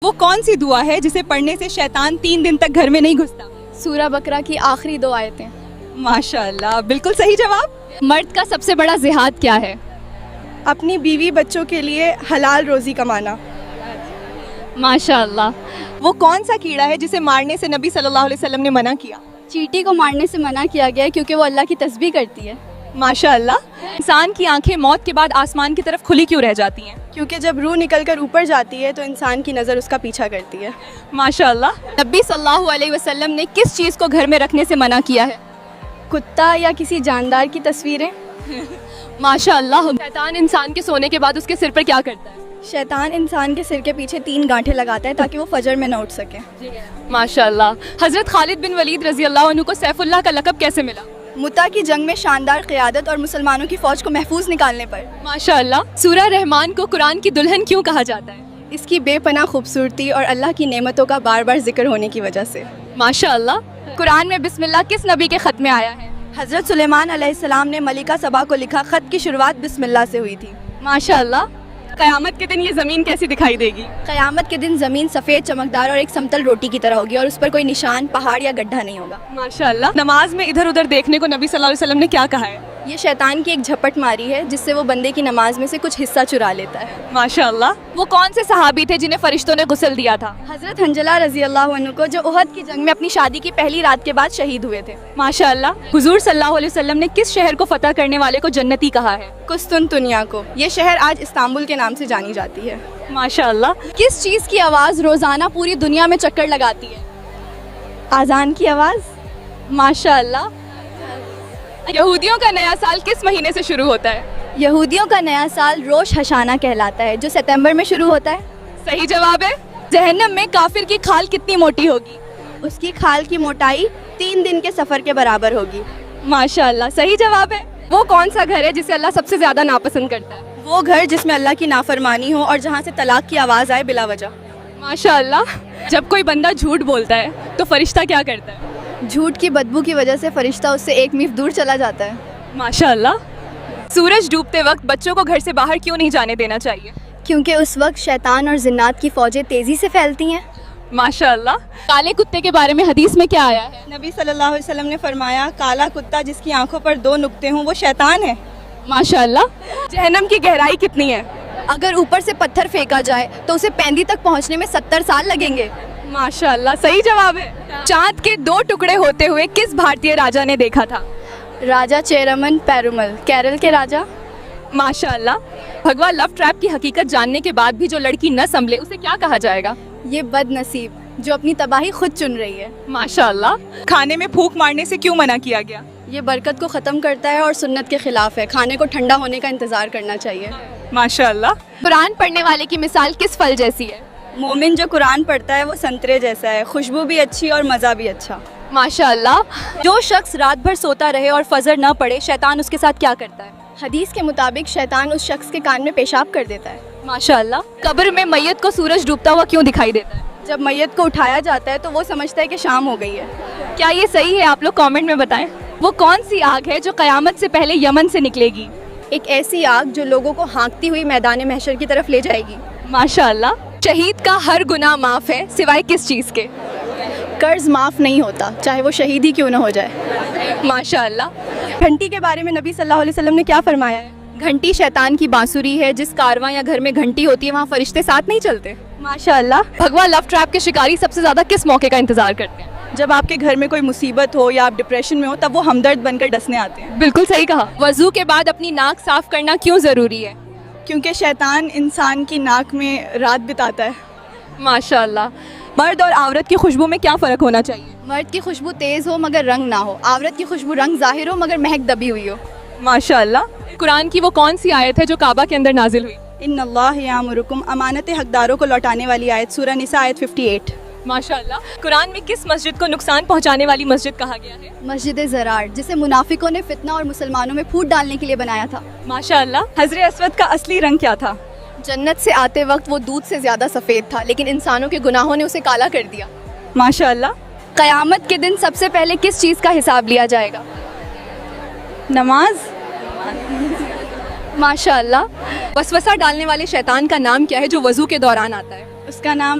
وہ کون سی دعا ہے جسے پڑھنے سے شیطان 3 دن تک گھر میں نہیں گھستا؟ سورہ بقرہ کی آخری 2 آیتیں۔ ماشاءاللہ، بالکل صحیح جواب۔ مرد کا سب سے بڑا جہاد کیا ہے؟ اپنی بیوی بچوں کے لیے حلال روزی کمانا۔ ماشاءاللہ۔ وہ کون سا کیڑا ہے جسے مارنے سے نبی صلی اللہ علیہ وسلم نے منع کیا؟ چیٹی کو مارنے سے منع کیا گیا ہے کیونکہ وہ اللہ کی تسبیح کرتی ہے۔ ماشاءاللہ۔ انسان کی آنکھیں موت کے بعد آسمان کی طرف کھلی کیوں رہ جاتی ہیں؟ کیونکہ جب روح نکل کر اوپر جاتی ہے تو انسان کی نظر اس کا پیچھا کرتی ہے۔ ماشاءاللہ۔ نبی صلی اللہ علیہ وسلم نے کس چیز کو گھر میں رکھنے سے منع کیا ہے؟ کتا یا کسی جاندار کی تصویریں۔ ماشاءاللہ۔ شیطان انسان کے سونے کے بعد اس کے سر پر کیا کرتا ہے؟ شیطان انسان کے سر کے پیچھے 3 گانٹھیں لگاتا ہے تاکہ وہ فجر میں نہ اٹھ سکے۔ ماشاءاللہ۔ حضرت خالد بن ولید رضی اللہ عنہ کو سیف اللہ کا لقب کیسے ملا؟ متا کی جنگ میں شاندار قیادت اور مسلمانوں کی فوج کو محفوظ نکالنے پر۔ ماشاءاللہ۔ سورہ رحمان کو قرآن کی دلہن کیوں کہا جاتا ہے؟ اس کی بے پناہ خوبصورتی اور اللہ کی نعمتوں کا بار بار ذکر ہونے کی وجہ سے۔ ماشاءاللہ۔ قرآن میں بسم اللہ کس نبی کے خط میں آیا ہے؟ حضرت سلیمان علیہ السلام نے ملکہ سبا کو لکھا خط کی شروعات بسم اللہ سے ہوئی تھی۔ ماشاءاللہ۔ قیامت کے دن یہ زمین کیسی دکھائی دے گی؟ قیامت کے دن زمین سفید چمکدار اور ایک سمتل روٹی کی طرح ہوگی اور اس پر کوئی نشان، پہاڑ یا گڈھا نہیں ہوگا۔ ماشاءاللہ۔ نماز میں ادھر ادھر دیکھنے کو نبی صلی اللہ علیہ وسلم نے کیا کہا ہے؟ یہ شیطان کی ایک جھپٹ ماری ہے جس سے وہ بندے کی نماز میں سے کچھ حصہ چرا لیتا ہے۔ ماشاءاللہ۔ وہ کون سے صحابی تھے جنہیں فرشتوں نے غسل دیا تھا؟ حضرت حنظلہ رضی اللہ عنہ کو، جو احد کی جنگ میں اپنی شادی کی پہلی رات کے بعد شہید ہوئے تھے۔ ماشاءاللہ۔ حضور صلی اللہ علیہ وسلم نے کس شہر کو فتح کرنے والے کو جنتی کہا ہے؟ قسطنطنیہ کو۔ یہ شہر آج استنبول کے نام سے جانی جاتی ہے۔ ماشاءاللہ۔ کس چیز کی آواز روزانہ پوری دنیا میں چکر لگاتی ہے؟ آذان کی آواز۔ ماشاءاللہ۔ یہودیوں کا نیا سال کس مہینے سے شروع ہوتا ہے؟ یہودیوں کا نیا سال روش ہشانہ کہلاتا ہے جو ستمبر میں شروع ہوتا ہے۔ صحیح جواب ہے۔ جہنم میں کافر کی کھال کتنی موٹی ہوگی؟ اس کی کھال کی موٹائی 3 دن کے سفر کے برابر ہوگی۔ ماشاءاللہ۔ صحیح جواب ہے۔ وہ کون سا گھر ہے جسے اللہ سب سے زیادہ ناپسند کرتا ہے؟ وہ گھر جس میں اللہ کی نافرمانی ہو اور جہاں سے طلاق کی آواز آئے بلا وجہ۔ ماشاءاللہ۔ جب کوئی بندہ جھوٹ بولتا ہے تو فرشتہ کیا کرتا ہے؟ جھوٹ کی بدبو کی وجہ سے فرشتہ اس سے 1 میل دور چلا جاتا ہے۔ ماشاءاللہ۔ سورج ڈوبتے وقت بچوں کو گھر سے باہر کیوں نہیں جانے دینا چاہیے؟ کیونکہ اس وقت شیطان اور جنات کی فوجیں تیزی سے پھیلتی ہیں۔ ماشاءاللہ۔ کالے کتے کے بارے میں حدیث میں کیا آیا ہے؟ نبی صلی اللہ علیہ وسلم نے فرمایا کالا کتا جس کی آنکھوں پر 2 نقطے ہوں وہ شیطان ہے۔ ماشاءاللہ۔ جہنم کی گہرائی کتنی ہے؟ اگر اوپر سے پتھر پھینکا جائے تو اسے پیندی تک پہنچنے میں 70 سال لگیں گے۔ ماشاءاللہ۔ صحیح جواب ہے۔ چاند کے 2 ٹکڑے ہوتے ہوئے کس بھارتی راجا نے دیکھا تھا؟ راجا چیرمن پیرومل، کیرل کے راجا۔ ماشاءاللہ۔ بھگوا لو ٹریپ کی حقیقت جاننے کے بعد بھی جو لڑکی نہ سنبھلے اسے کیا کہا جائے گا؟ یہ بد نصیب جو اپنی تباہی خود چن رہی ہے۔ ماشاءاللہ۔ کھانے میں پھونک مارنے سے کیوں منع کیا گیا؟ یہ برکت کو ختم کرتا ہے اور سنت کے خلاف ہے۔ کھانے کو ٹھنڈا ہونے کا انتظار کرنا چاہیے۔ ماشاءاللہ۔ قرآن پڑھنے والے کی مثال کس پھل جیسی ہے؟ مومن جو قرآن پڑھتا ہے وہ سنترے جیسا ہے، خوشبو بھی اچھی اور مزہ بھی اچھا۔ ماشاءاللہ۔ جو شخص رات بھر سوتا رہے اور فجر نہ پڑے شیطان اس کے ساتھ کیا کرتا ہے؟ حدیث کے مطابق شیطان اس شخص کے کان میں پیشاب کر دیتا ہے۔ ماشاءاللہ۔ قبر میں میت کو سورج ڈوبتا ہوا کیوں دکھائی دیتا ہے؟ جب میت کو اٹھایا جاتا ہے تو وہ سمجھتا ہے کہ شام ہو گئی ہے۔ کیا یہ صحیح ہے؟ آپ لوگ کامنٹ میں بتائیں۔ وہ کون سی آگ ہے جو قیامت سے پہلے یمن سے نکلے گی؟ ایک ایسی آگ جو لوگوں کو ہانکتی ہوئی میدان محشر کی طرف لے جائے گی۔ ماشاءاللہ۔ شہید کا ہر گناہ معاف ہے سوائے کس چیز کے؟ قرض معاف نہیں ہوتا چاہے وہ شہید ہی کیوں نہ ہو جائے۔ ماشاءاللہ۔ گھنٹی کے بارے میں نبی صلی اللہ علیہ وسلم نے کیا فرمایا ہے؟ گھنٹی شیطان کی بانسری ہے، جس کارواں یا گھر میں گھنٹی ہوتی ہے وہاں فرشتے ساتھ نہیں چلتے۔ ماشاءاللہ۔ بھگوا لو ٹریپ کے شکاری سب سے زیادہ کس موقع کا انتظار کرتے ہیں؟ جب آپ کے گھر میں کوئی مصیبت ہو یا آپ ڈپریشن میں ہو تب وہ ہمدرد بن کر ڈسنے آتے ہیں۔ بالکل صحیح کہا۔ وضو کے بعد اپنی ناک صاف کرنا کیوں ضروری ہے؟ کیونکہ شیطان انسان کی ناک میں رات بتاتا ہے۔ ماشاءاللہ۔ مرد اور عورت کی خوشبو میں کیا فرق ہونا چاہیے؟ مرد کی خوشبو تیز ہو مگر رنگ نہ ہو، عورت کی خوشبو رنگ ظاہر ہو مگر مہک دبی ہوئی ہو۔ ماشاءاللہ۔ قرآن کی وہ کون سی آیت ہے جو کعبہ کے اندر نازل ہوئی؟ ان اللہ یامرکم، امانت حقداروں کو لوٹانے والی آیت، سورہ نساء آیت 58۔ ماشاءاللہ۔ قرآن میں کس مسجد کو نقصان پہنچانے والی مسجد کہا گیا ہے؟ مسجد زرار، جسے منافقوں نے فتنہ اور مسلمانوں میں پھوٹ ڈالنے کے لیے بنایا تھا۔ ماشاءاللہ۔ حجر اسود کا اصلی رنگ کیا تھا؟ جنت سے آتے وقت وہ دودھ سے زیادہ سفید تھا لیکن انسانوں کے گناہوں نے اسے کالا کر دیا۔ ماشاءاللہ۔ قیامت کے دن سب سے پہلے کس چیز کا حساب لیا جائے گا؟ نماز۔ ماشاءاللہ۔ وسوسہ ڈالنے والے شیطان کا نام کیا ہے جو وضو کے دوران آتا ہے؟ اس کا نام